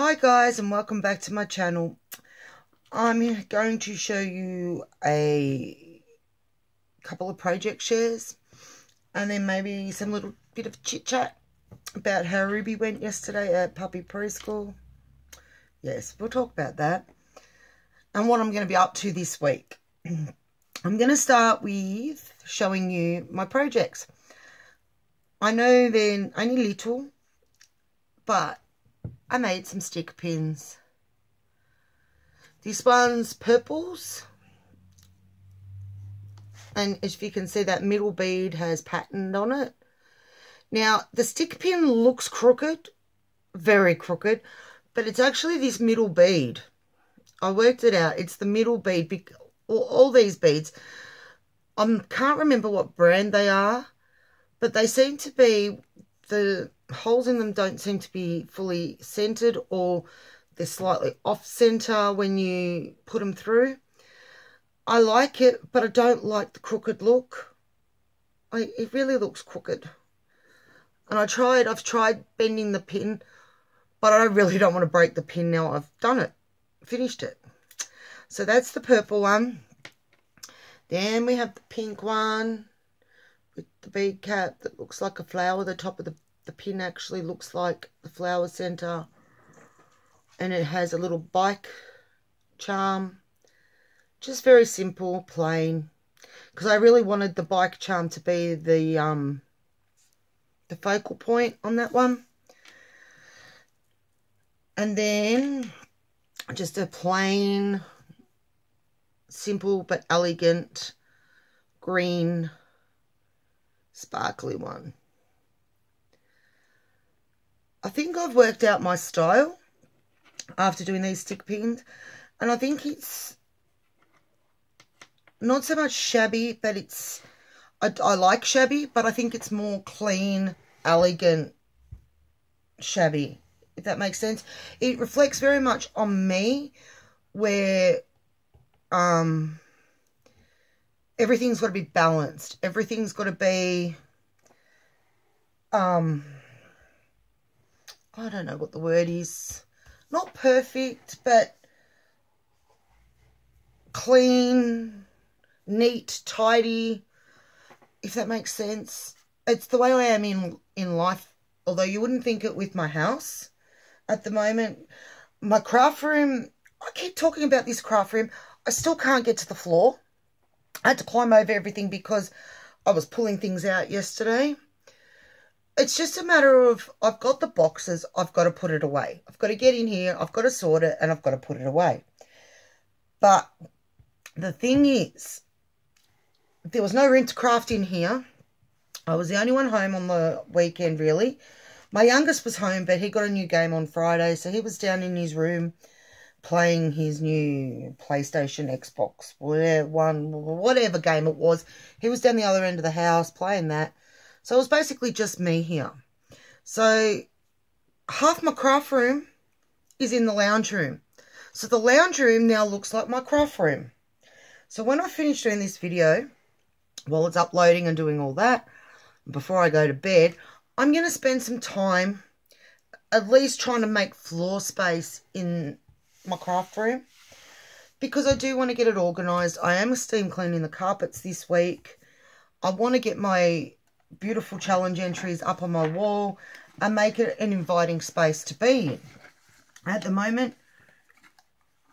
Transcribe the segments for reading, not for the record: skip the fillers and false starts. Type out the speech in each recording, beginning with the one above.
Hi guys, and welcome back to my channel. I'm going to show you a couple of project shares and then maybe some little bit of chit chat about how Ruby went yesterday at puppy preschool. Yes, we'll talk about that and what I'm going to be up to this week. I'm going to start with showing you my projects. I know they're only little, but I made some stick pins. This one's purples, and as you can see, that middle bead has patterned on it. Now the stick pin looks crooked, very crooked, but it's actually this middle bead. I worked it out. It's the middle bead. All these beads, I can't remember what brand they are, but they seem to be, the holes in them don't seem to be fully centered, or they're slightly off center when you put them through. I like it, but I don't like the crooked look. It really looks crooked. And I've tried bending the pin, but I really don't want to break the pin now. I've done it, finished it. So that's the purple one. Then we have the pink one with the bead cap that looks like a flower. The top of the pin actually looks like the flower center. And it has a little bike charm. Just very simple, plain. Because I really wanted the bike charm to be the focal point on that one. And then just a plain, simple but elegant green sparkly one. I think I've worked out my style after doing these stick pins, and I think it's not so much shabby, but it's, I like shabby, but I think it's more clean, elegant shabby, if that makes sense. It reflects very much on me, where everything's got to be balanced. Everything's got to be I don't know what the word is. Not perfect, but clean, neat, tidy, if that makes sense. It's the way I am in life, although you wouldn't think it with my house at the moment. My craft room, I keep talking about this craft room. I still can't get to the floor. I had to climb over everything because I was pulling things out yesterday. It's just a matter of, I've got the boxes, I've got to put it away. I've got to get in here, I've got to sort it, and I've got to put it away. But the thing is, there was no room to craft in here. I was the only one home on the weekend, really. My youngest was home, but he got a new game on Friday, so he was down in his room playing his new PlayStation, Xbox, whatever game it was. He was down the other end of the house playing that. So it was basically just me here. So half my craft room is in the lounge room. So the lounge room now looks like my craft room. So when I finish doing this video, while it's uploading and doing all that, before I go to bed, I'm going to spend some time at least trying to make floor space in my craft room, because I do want to get it organised. I am steam cleaning the carpets this week. I want to get my beautiful challenge entries up on my wall and make it an inviting space to be in. At the moment,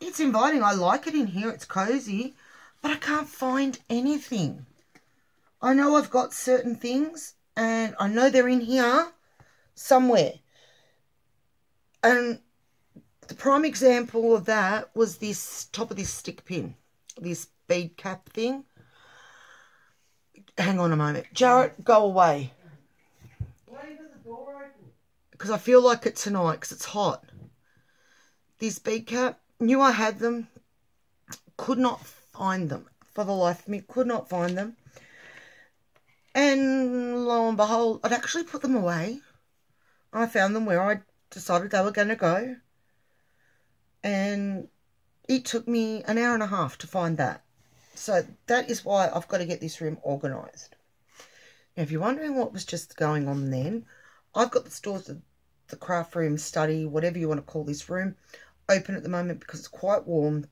it's inviting. I like it in here. It's cozy, but I can't find anything. I know I've got certain things, and I know they're in here somewhere. And the prime example of that was this top of this stick pin, this bead cap thing. Hang on a moment. Jarrett, go away. Why is the door open? Because I feel like it tonight, because it's hot. This bead cap, knew I had them, could not find them. For the life of me, could not find them. And lo and behold, I'd actually put them away. I found them where I decided they were going to go. And it took me an hour and a half to find that. So that is why I've got to get this room organised. Now, if you're wondering what was just going on then, I've got the the craft room, study, whatever you want to call this room, open at the moment because it's quite warm.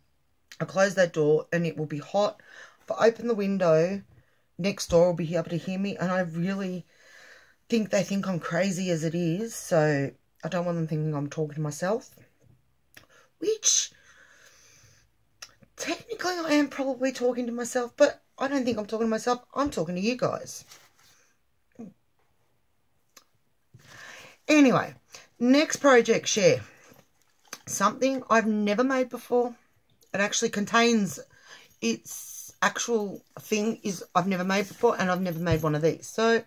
I close that door and it will be hot. If I open the window, next door will be able to hear me, and I really think they think I'm crazy as it is, so I don't want them thinking I'm talking to myself, which technically I am probably talking to myself, but I don't think I'm talking to myself. I'm talking to you guys. Anyway, next project share. Something I've never made before. It actually contains its actual thing is I've never made before, and I've never made one of these. So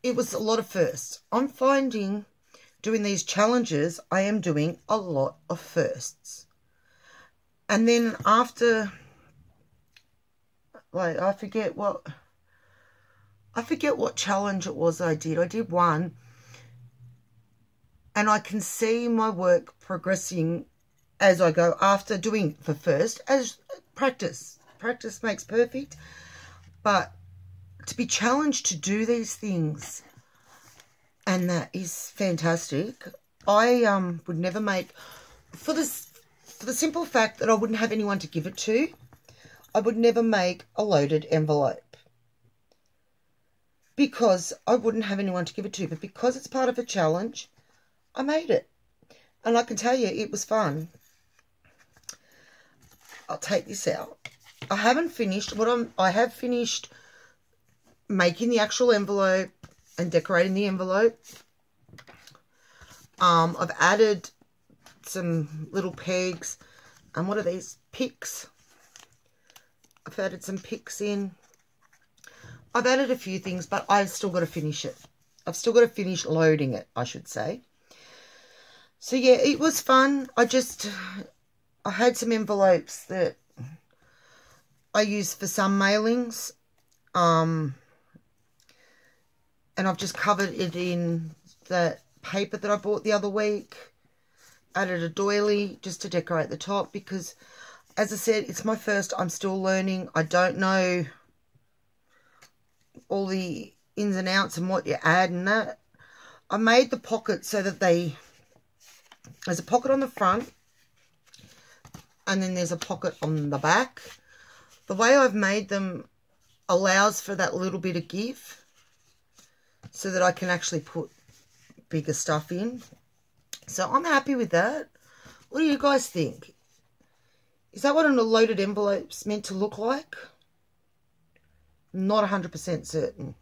it was a lot of firsts. I'm finding doing these challenges, I am doing a lot of firsts. And then after, like, I forget what challenge it was I did. I did one, and I can see my work progressing as I go after doing the first, as practice. Practice makes perfect. But to be challenged to do these things, and that is fantastic. I would never make, for the simple fact that I wouldn't have anyone to give it to, I would never make a loaded envelope. Because I wouldn't have anyone to give it to, but because it's part of a challenge, I made it. And I can tell you, it was fun. I'll take this out. I haven't finished. I have finished making the actual envelope and decorating the envelope. I've added some little pegs. And what are these? Picks. I've added some picks in. I've added a few things, but I've still got to finish it. I've still got to finish loading it, I should say. So, yeah, it was fun. I had some envelopes that I used for some mailings. And I've just covered it in that paper that I bought the other week. Added a doily just to decorate the top because, as I said, it's my first. I'm still learning. I don't know all the ins and outs and what you add and that. I made the pocket so that there's a pocket on the front and then there's a pocket on the back. The way I've made them allows for that little bit of give so that I can actually put bigger stuff in. So I'm happy with that. What do you guys think? Is that what a loaded envelope's meant to look like? Not 100% certain.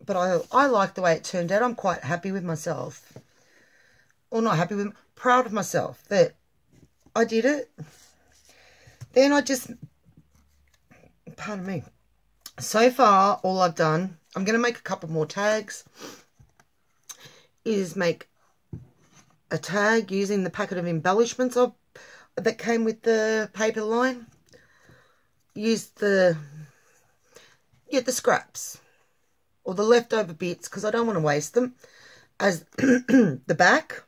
But I like the way it turned out. I'm quite happy with myself. Or not happy with, proud of myself that I did it. Then I just, pardon me. So far, all I've done, I'm going to make a couple more tags, is make a tag using the packet of embellishments that came with the paper line. Use the scraps or the leftover bits because I don't want to waste them as the back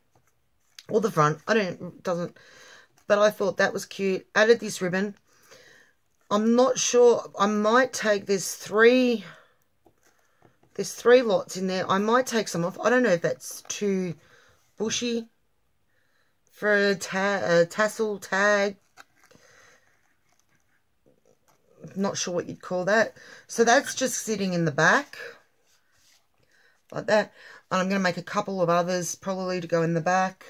or the front. But I thought that was cute. Added this ribbon. I'm not sure. I might take, there's three lots in there. I might take some off. I don't know if that's too bushy for a tassel tag. Not sure what you'd call that. So that's just sitting in the back like that. And I'm going to make a couple of others probably to go in the back.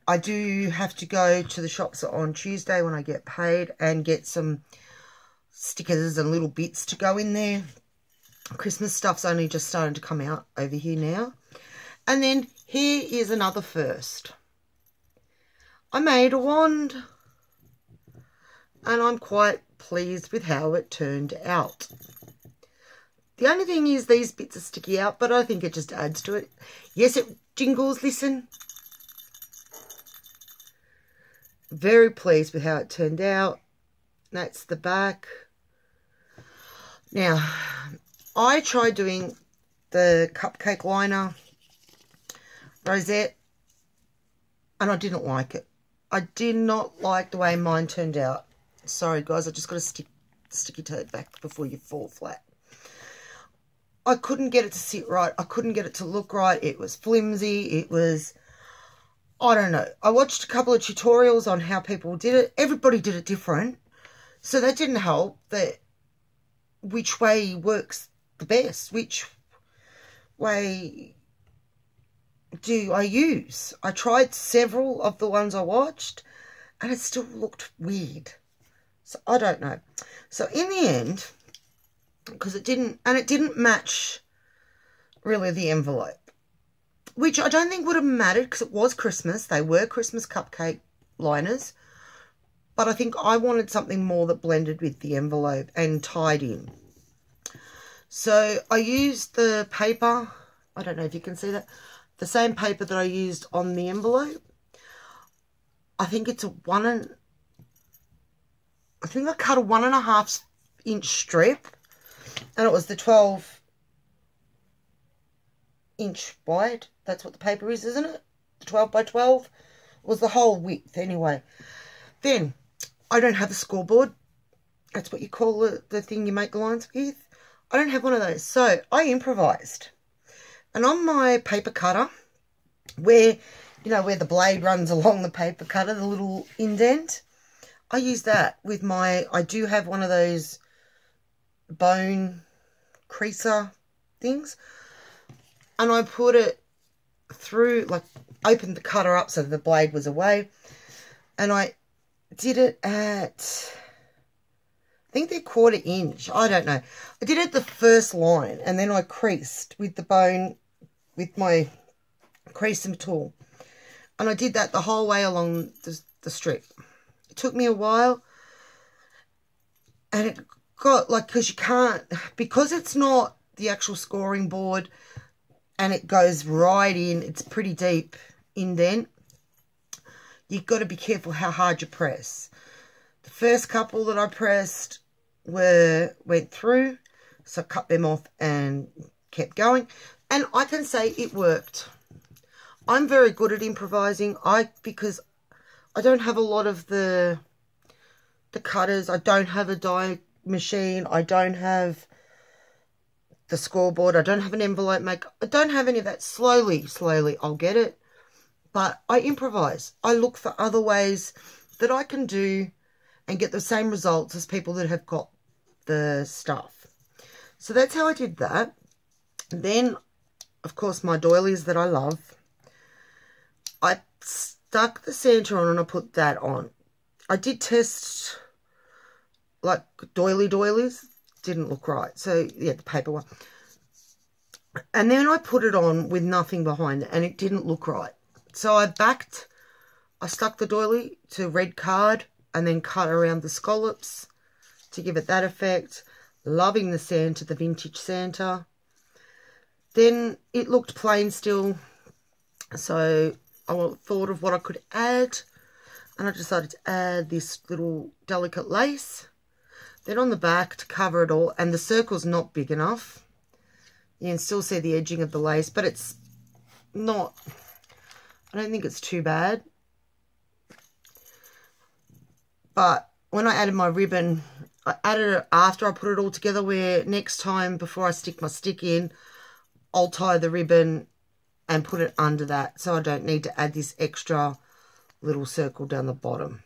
I do have to go to the shops on Tuesday when I get paid and get some stickers and little bits to go in there. Christmas stuff's only just starting to come out over here now. And then here is another first. I made a wand and I'm quite pleased with how it turned out. The only thing is these bits are sticky out, but I think it just adds to it. Yes, it jingles, listen. Very pleased with how it turned out. That's the back. Now, I tried doing the cupcake liner rosette and I didn't like it. I did not like the way mine turned out. Sorry guys, I just got to stick your toe back before you fall flat. I couldn't get it to sit right. I couldn't get it to look right. It was flimsy. It was, I don't know. I watched a couple of tutorials on how people did it. Everybody did it different. So that didn't help that which way works the best. Which way do I use? I tried several of the ones I watched and it still looked weird. So I don't know. So in the end, because it didn't match really the envelope, which I don't think would have mattered because it was Christmas. They were Christmas cupcake liners, but I think I wanted something more that blended with the envelope and tied in. So I used the paper, I don't know if you can see that, the same paper that I used on the envelope. I think it's I cut a 1.5 inch strip, and it was the 12 inch wide. That's what the paper is, isn't it? The 12 by 12 was the whole width anyway. Then I don't have a scoreboard. That's what you call the thing you make the lines with. I don't have one of those. So I improvised. And on my paper cutter, where, you know, where the blade runs along the paper cutter, the little indent, I use that with I do have one of those bone creaser things. And I put it through, like, opened the cutter up so the blade was away. And I did it at, I think they're 1/4 inch. I don't know. I did it the first line and then I creased with the bone, with my creasing tool. And I did that the whole way along the strip. It took me a while. And it got, like, because you can't, because it's not the actual scoring board and it goes right in, it's pretty deep indent. You've got to be careful how hard you press. The first couple that I pressed went through, so I cut them off and kept going. And I can say it worked. I'm very good at improvising. Because I don't have a lot of the cutters. I don't have a die machine. I don't have the scoreboard. I don't have an envelope maker. I don't have any of that. Slowly, I'll get it. But I improvise. I look for other ways that I can do and get the same results as people that have got the stuff. So that's how I did that. Then, of course, my doilies that I love. I stuck the Santa on and I put that on. I did test, like, doilies. Didn't look right. So, yeah, the paper one. And then I put it on with nothing behind it and it didn't look right. So I stuck the doily to red card and then cut around the scallops to give it that effect. Loving the Santa, the vintage Santa. Then it looked plain still. So I thought of what I could add. And I decided to add this little delicate lace. Then on the back to cover it all. And the circle's not big enough. You can still see the edging of the lace. But it's not, I don't think it's too bad. But when I added my ribbon, I added it after I put it all together, where next time before I stick my stick in, I'll tie the ribbon and put it under that, so I don't need to add this extra little circle down the bottom.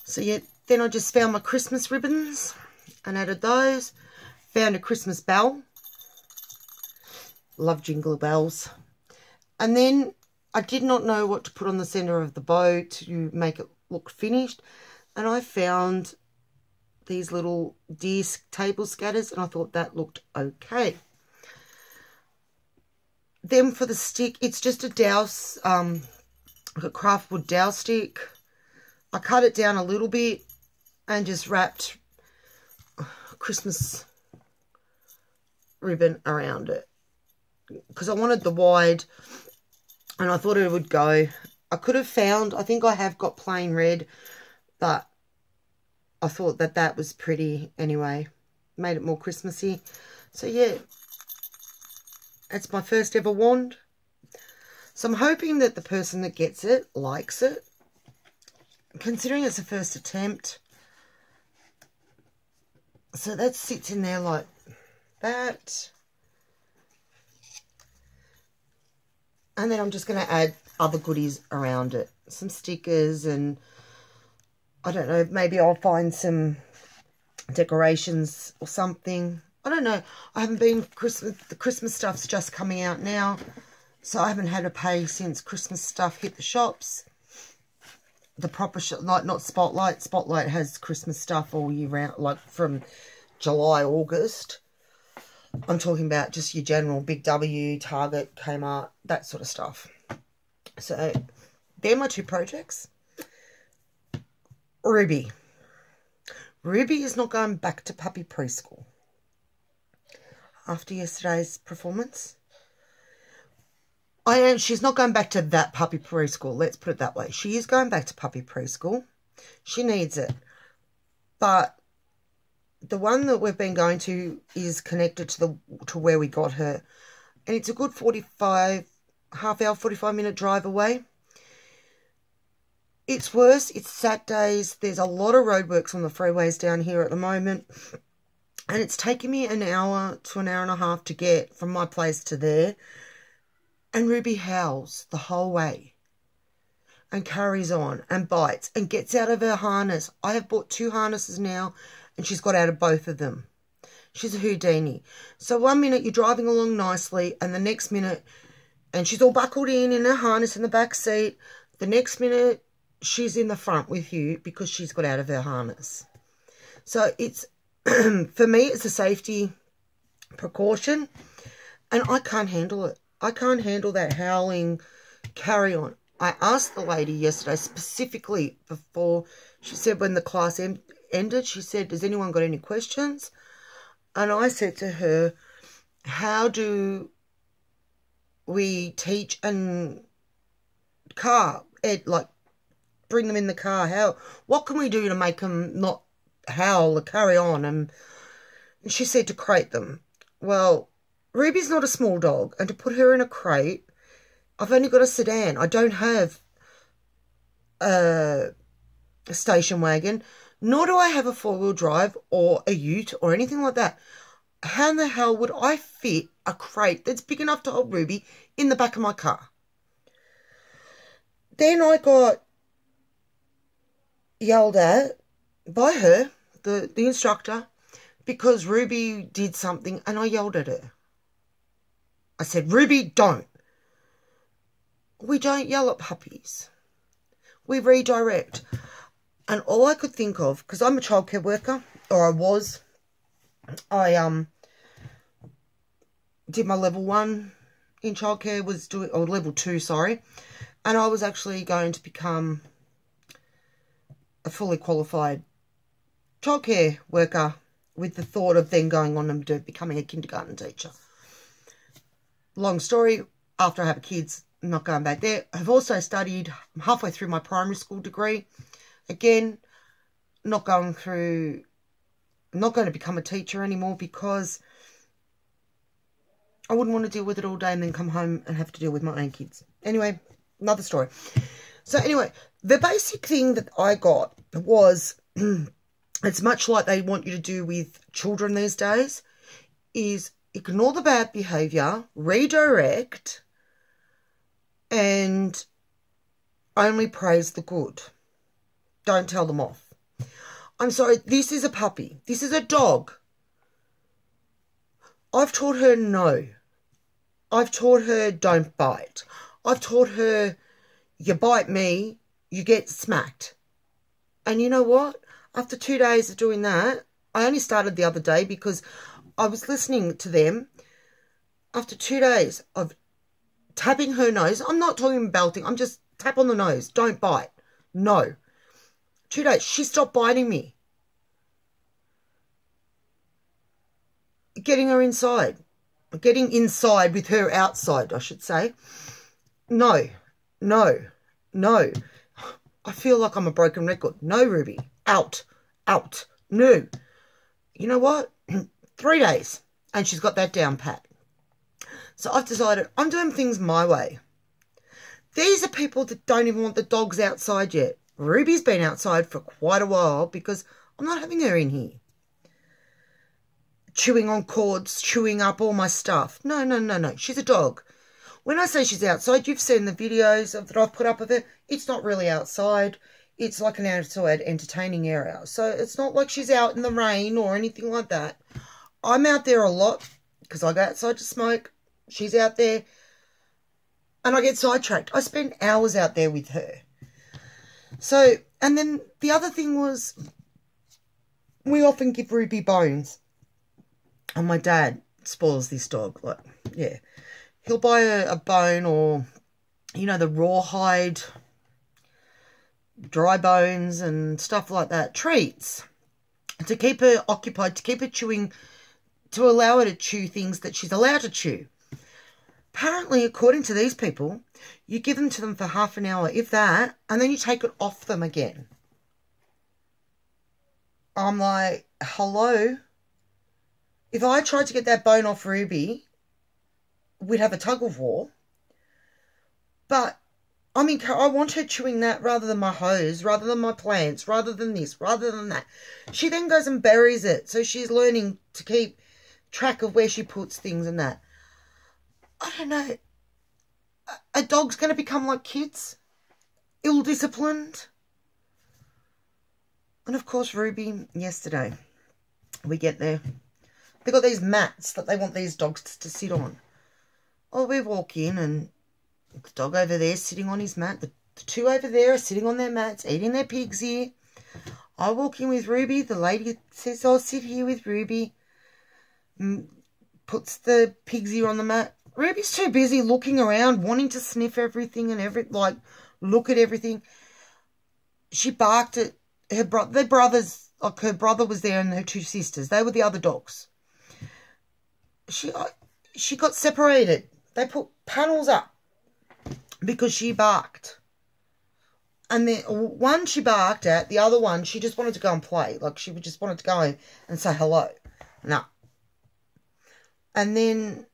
So yeah, then I just found my Christmas ribbons and added those. Found a Christmas bell. Love jingle bells. And then I did not know what to put on the center of the bow to make it look finished. And I found these little deer table scatters and I thought that looked okay. Then for the stick, it's just a dowel, like a craftwood dowel stick. I cut it down a little bit and just wrapped Christmas ribbon around it because I wanted the wide and I thought it would go. I could have found, I think I have got plain red, but I thought that that was pretty anyway. Made it more Christmassy. So yeah, it's my first ever wand. So I'm hoping that the person that gets it likes it. Considering it's a first attempt. So that sits in there like that. And then I'm just going to add other goodies around it. Some stickers and, I don't know, maybe I'll find some decorations or something. I don't know. I haven't been Christmas. The Christmas stuff's just coming out now. So I haven't had to pay since Christmas stuff hit the shops. The proper shop, like not Spotlight. Spotlight has Christmas stuff all year round, like from July, August. I'm talking about just your general Big W, Target, Kmart, that sort of stuff. So they're my two projects. Ruby. Ruby is not going back to puppy preschool after yesterday's performance. She's not going back to that puppy preschool. Let's put it that way. She is going back to puppy preschool. She needs it. But the one that we've been going to is connected to where we got her. And it's a good 45 minute drive away. It's worse. It's Saturdays. There's a lot of roadworks on the freeways down here at the moment. And it's taken me an hour to an hour and a half to get from my place to there. And Ruby howls the whole way and carries on and bites and gets out of her harness. I have bought 2 harnesses now and she's got out of both of them. She's a Houdini. So one minute you're driving along nicely and the next minute, and she's all buckled in her harness in the back seat. The next minute she's in the front with you because she's got out of her harness. So it's, for me, it's a safety precaution and I can't handle it. I can't handle that howling carry on. I asked the lady yesterday specifically before, she said when the class ended, she said, has anyone got any questions? And I said to her, how do we teach and like bring them in the car? What can we do to make them not howl or carry on? And she said to crate them. Well, Ruby's not a small dog, and to put her in a crate, I've only got a sedan. I don't have a station wagon, nor do I have a 4-wheel drive or a ute or anything like that. How in the hell would I fit a crate that's big enough to hold Ruby in the back of my car? Then I got yelled at by her, the instructor, because Ruby did something and I yelled at her. I said, Ruby, don't. We don't yell at puppies. We redirect. And all I could think of, because I'm a childcare worker, or I was, I did my level 1 in childcare, or level 2, sorry. And I was actually going to become a fully qualified childcare worker with the thought of then going on and becoming a kindergarten teacher. Long story, after I have kids, I'm not going back there. I've also studied, I'm halfway through my primary school degree. Again, not going to become a teacher anymore because I wouldn't want to deal with it all day and then come home and have to deal with my own kids. Anyway, another story. So anyway, the basic thing that I got was, it's much like they want you to do with children these days, is ignore the bad behaviour, redirect, and only praise the good. Don't tell them off. I'm sorry, this is a puppy. This is a dog. I've taught her no. I've taught her don't bite. I've taught her you bite me, you get smacked. And you know what? After 2 days of doing that, I only started the other day because I was listening to them. After 2 days of tapping her nose, I'm not talking belting, I'm just tap on the nose, don't bite. No. 2 days, she stopped biting me. Getting her inside. Getting inside with her outside, I should say. No. No. No. I feel like I'm a broken record. No, Ruby. Out. Out. No. You know what? 3 days. And she's got that down pat. So I've decided I'm doing things my way. These are people that don't even want the dogs outside yet. Ruby's been outside for quite a while because I'm not having her in here. chewing on cords, chewing up all my stuff. No, no, no, no. She's a dog. When I say she's outside, you've seen the videos that I've put up of her. It's not really outside. It's like an outside entertaining area. So it's not like she's out in the rain or anything like that. I'm out there a lot because I go outside to smoke. She's out there. And I get sidetracked. I spend hours out there with her. So, and then the other thing was, we often give Ruby bones. And my dad spoils this dog. Like, yeah. He'll buy a bone or, you know, the rawhide, dry bones and stuff like that. Treats. To keep her occupied, to keep her chewing, to allow her to chew things that she's allowed to chew. Apparently, according to these people, you give them to them for half an hour, if that, and then you take it off them again. I'm like, hello? If I tried to get that bone off Ruby, we'd have a tug of war. But, I mean, I want her chewing that rather than my hose, rather than my plants, rather than this, rather than that. She then goes and buries it, so she's learning to keep track of where she puts things and that. I don't know. A dog's going to become like kids, ill-disciplined. And of course, Ruby, yesterday, we get there. They got these mats that they want these dogs to sit on. Oh, we walk in and the dog over there sitting on his mat. The two over there are sitting on their mats, eating their pig's ear. I walk in with Ruby. The lady says, I'll sit here with Ruby. Puts the pig's ear on the mat. Ruby's too busy looking around, wanting to sniff everything and look at everything. She barked at her their brothers, like her brother was there and her two sisters. They were the other dogs. She got separated. They put panels up because she barked. And then one she barked at, the other one, she just wanted to go and play. Like she just wanted to go and say hello. No. And then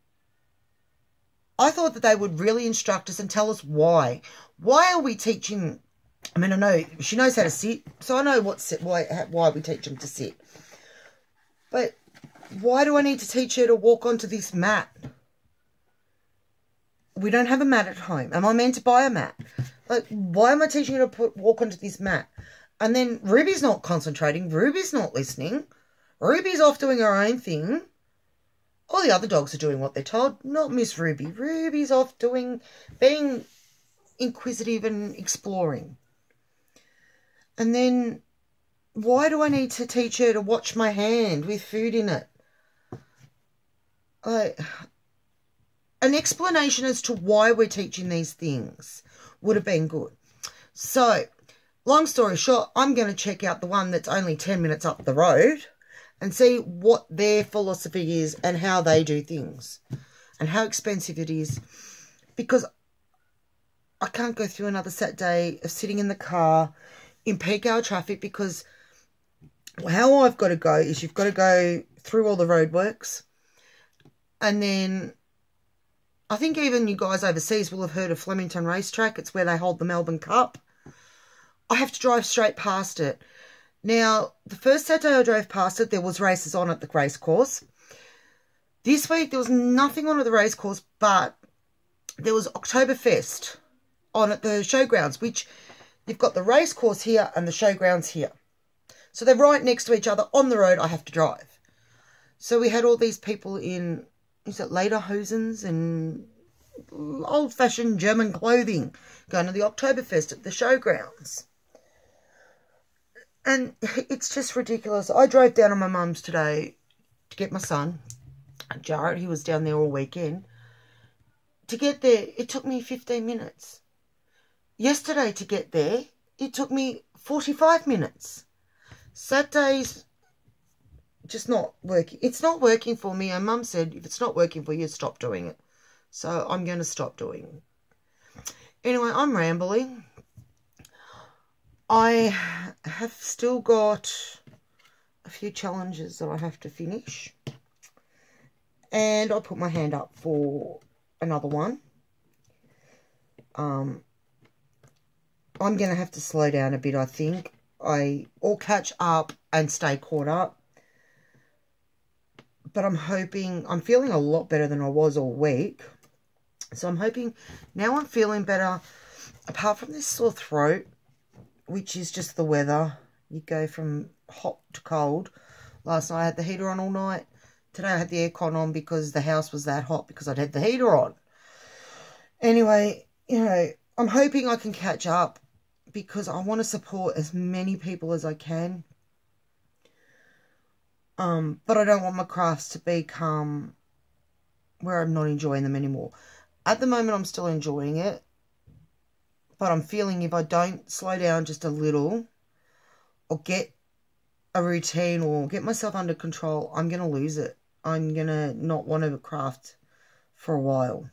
I thought that they would really instruct us and tell us why. Why are we teaching? I mean, I know she knows how to sit, so I know why we teach them to sit. But why do I need to teach her to walk onto this mat? We don't have a mat at home. Am I meant to buy a mat? Like, why am I teaching her to walk onto this mat? And then Ruby's not concentrating. Ruby's not listening. Ruby's off doing her own thing. All the other dogs are doing what they're told, not Miss Ruby. Ruby's off being inquisitive and exploring. And then, why do I need to teach her to watch my hand with food in it? An explanation as to why we're teaching these things would have been good. So, long story short, I'm going to check out the one that's only 10 minutes up the road and see what their philosophy is and how they do things and how expensive it is. Because I can't go through another Saturday of sitting in the car in peak hour traffic, because how I've got to go is you've got to go through all the roadworks. And then I think even you guys overseas will have heard of Flemington Racetrack. It's where they hold the Melbourne Cup. I have to drive straight past it. Now, the first Saturday I drove past it, there was races on at the race course. This week, there was nothing on at the race course, but there was Oktoberfest on at the showgrounds, which you've got the race course here and the showgrounds here. So they're right next to each other on the road I have to drive. So we had all these people in, is it lederhosens and old-fashioned German clothing going to the Oktoberfest at the showgrounds. And it's just ridiculous. I drove down on my mum's today to get my son, Jared. He was down there all weekend. To get there, it took me 15 minutes. Yesterday to get there, it took me 45 minutes. Saturday's just not working. It's not working for me. And Mum said, if it's not working for you, stop doing it. So I'm going to stop doing it. Anyway, I'm rambling. I have still got a few challenges that I have to finish. And I'll put my hand up for another one. I'm going to have to slow down a bit, I think. Or catch up and stay caught up. But I'm hoping, I'm feeling a lot better than I was all week. So I'm hoping, now I'm feeling better. Apart from this sore throat, which is just the weather. You go from hot to cold. Last night I had the heater on all night. Today I had the aircon on because the house was that hot because I'd had the heater on. Anyway, you know, I'm hoping I can catch up because I want to support as many people as I can. But I don't want my crafts to become where I'm not enjoying them anymore. At the moment, I'm still enjoying it. But I'm feeling if I don't slow down just a little or get a routine or get myself under control, I'm going to lose it. I'm going to not want to craft for a while.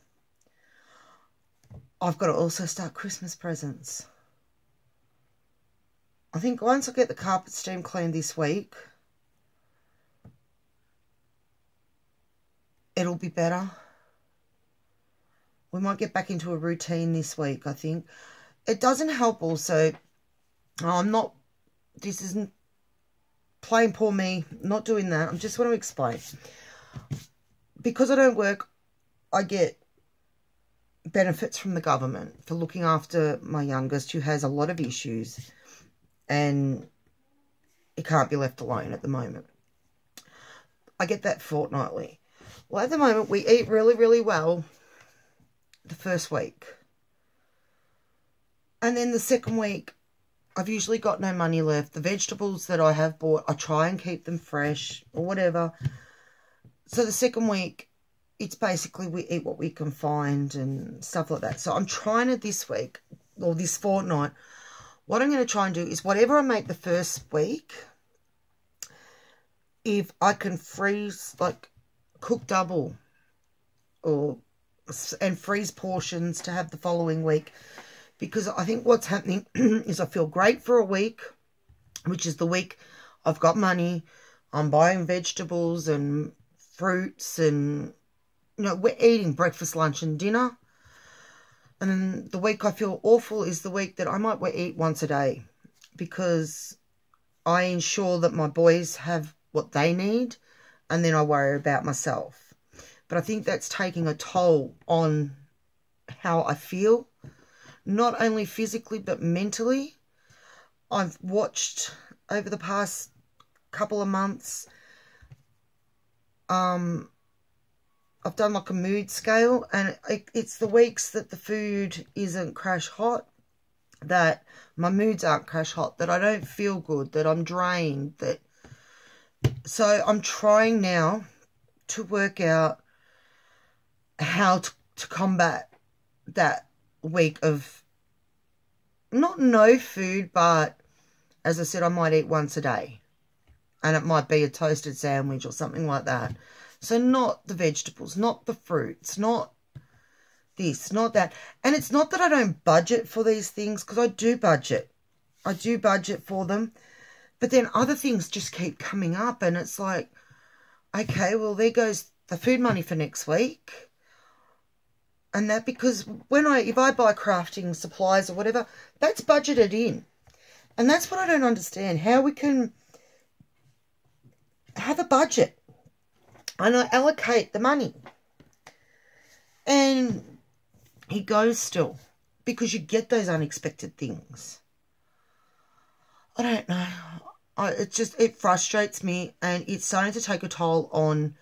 I've got to also start Christmas presents. I think once I get the carpet steam cleaned this week, it'll be better. We might get back into a routine this week, I think. It doesn't help also. This isn't playing poor me, not doing that. I just want to explain. Because I don't work, I get benefits from the government for looking after my youngest who has a lot of issues and he can't be left alone at the moment. I get that fortnightly. Well, at the moment, we eat really, really well the first week. And then the second week, I've usually got no money left. The vegetables that I have bought, I try and keep them fresh or whatever. So the second week, it's basically we eat what we can find and stuff like that. So I'm trying to this week, or this fortnight, what I'm going to try and do is whatever I make the first week, if I can freeze, like cook double and freeze portions to have the following week. Because I think what's happening is I feel great for a week, which is the week I've got money. I'm buying vegetables and fruits and, you know, we're eating breakfast, lunch and dinner. And then the week I feel awful is the week that I might eat once a day because I ensure that my boys have what they need and then I worry about myself. But I think that's taking a toll on how I feel. Not only physically, but mentally. I've watched over the past couple of months, I've done like a mood scale, and it's the weeks that the food isn't crash hot, that my moods aren't crash hot, that I don't feel good, that I'm drained, that... So I'm trying now to work out how to combat that week of not no food, but as I said, I might eat once a day and it might be a toasted sandwich or something like that. So not the vegetables, not the fruits, not this, not that. And it's not that I don't budget for these things, because I do budget. I do budget for them, but then other things just keep coming up and it's like, okay, well, there goes the food money for next week. And that, because if I buy crafting supplies or whatever, that's budgeted in. And that's what I don't understand, how we can have a budget and I allocate the money. And it goes still, because you get those unexpected things. I don't know. It frustrates me and it's starting to take a toll on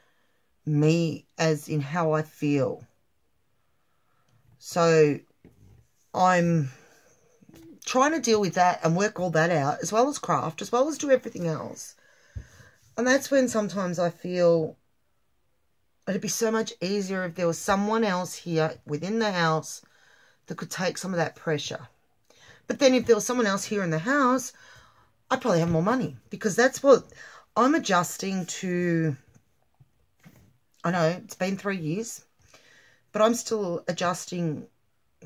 me as in how I feel. So I'm trying to deal with that and work all that out, as well as craft, as well as do everything else. And that's when sometimes I feel it'd be so much easier if there was someone else here within the house that could take some of that pressure. But then if there was someone else here in the house, I'd probably have more money, because that's what I'm adjusting to. I know it's been 3 years. But I'm still adjusting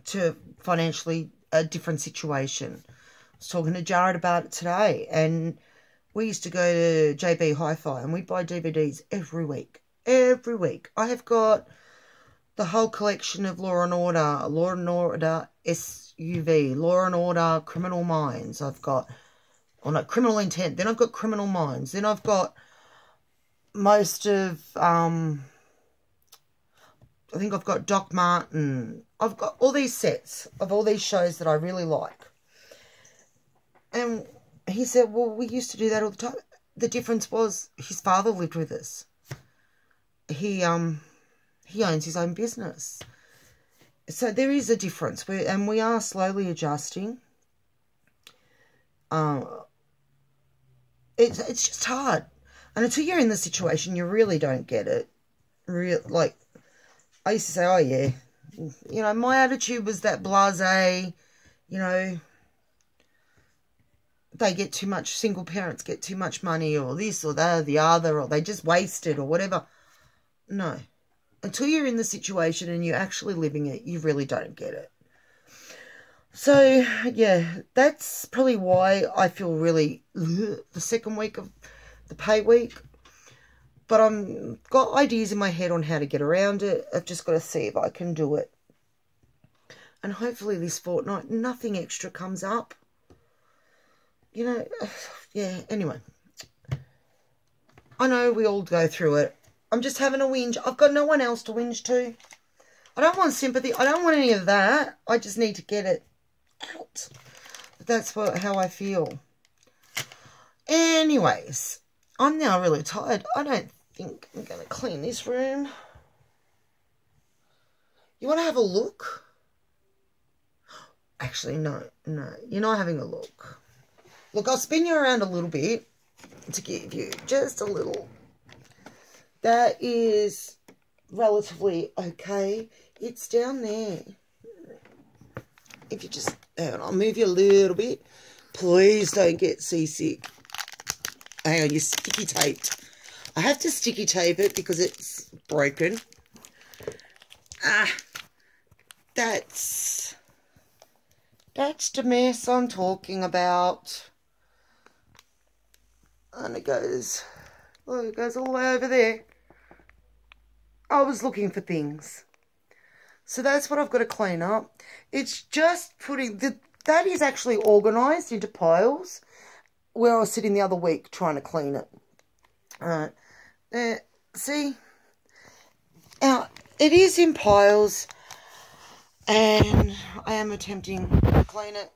to financially a different situation. I was talking to Jared about it today. And we used to go to JB Hi-Fi and we buy DVDs every week. Every week. I have got the whole collection of Law and Order SUV, Law and Order Criminal Minds. I've got, Criminal Intent. Then I've got Criminal Minds. Then I've got most of, I think I've got Doc Martin. I've got all these sets of all these shows that I really like. And he said, well, we used to do that all the time. The difference was his father lived with us. He owns his own business. So there is a difference. And we are slowly adjusting. It's just hard. And until you're in the situation, you really don't get it. Like, I used to say, oh, yeah. You know, my attitude was that blasé, you know, they get too much, single parents get too much money, or this or that or the other, or they just waste it or whatever. No. Until you're in the situation and you're actually living it, you really don't get it. So, yeah, that's probably why I feel really the second week of the pay week. But I've got ideas in my head on how to get around it. I've just got to see if I can do it. And hopefully this fortnight, nothing extra comes up. You know, yeah, anyway. I know we all go through it. I'm just having a whinge. I've got no one else to whinge to. I don't want sympathy. I don't want any of that. I just need to get it out. That's how I feel. Anyways, I'm now really tired. I don't think I'm going to clean this room. You want to have a look? Actually, no. You're not having a look. Look, I'll spin you around a little bit to give you just a little. That is relatively okay. It's down there. If you just, hang on, I'll move you a little bit. Please don't get seasick. Hang on, you're sticky taped. I have to sticky tape it because it's broken. That's the mess I'm talking about. And it goes, oh, it goes all the way over there. I was looking for things. So that's what I've got to clean up. It's just putting, that is actually organised into piles where I was sitting the other week trying to clean it. Alright, there, see? Now, it is in piles and I am attempting to clean it.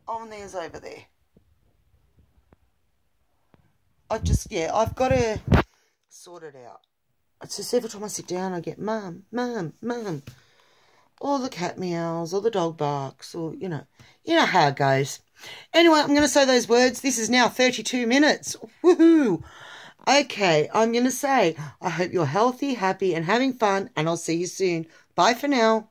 Oh, and there's over there. I've got to sort it out. It's just every time I sit down I get mum, mum, mum. Or the cat meows, or the dog barks, or, you know how it goes. Anyway, I'm going to say those words. This is now 32 minutes. Woohoo! Okay, I'm going to say, I hope you're healthy, happy, and having fun, and I'll see you soon. Bye for now.